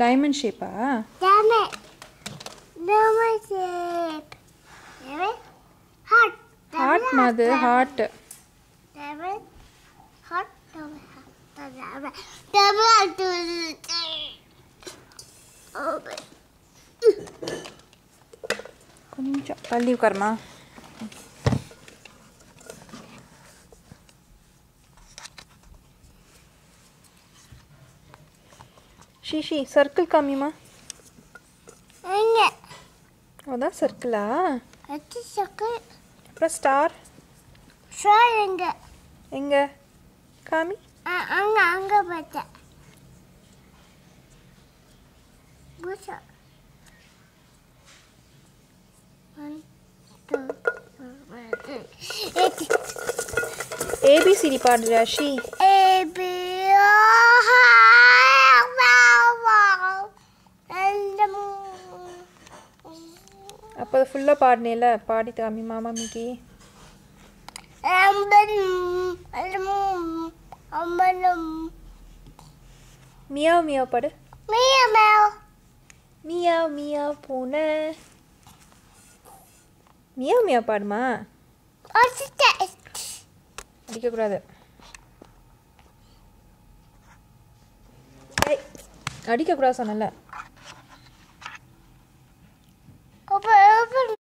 Diamond shape. Diamond shape. Heart. Heart mother heart. Diamond heart. கொஞ்சம் தள்ளி உட்காருமா. ஷீஷி சர்க்கிள் காமிமா. அதான் சர்க்கிளா? சர்க்கிள். அப்புறம் ஸ்டார். ஸ்டார் எங்க? எங்க காமி. அங்க அங்க பார்த்தேன். பூசா. 1 2 3 ABCD பாடுறா ஷீ. AB அப்போ ஃபுல்லாக பாடினேல பாடி காமி மாமா மிக்கி. மியாவ் மியாவ் பாடு. மியாவ் மியாவ் பூனை. மியாவ் மியாவ் பாடுமா. அடிக்கக்கூடாது. அடிக்கக்கூடாது சொன்னல.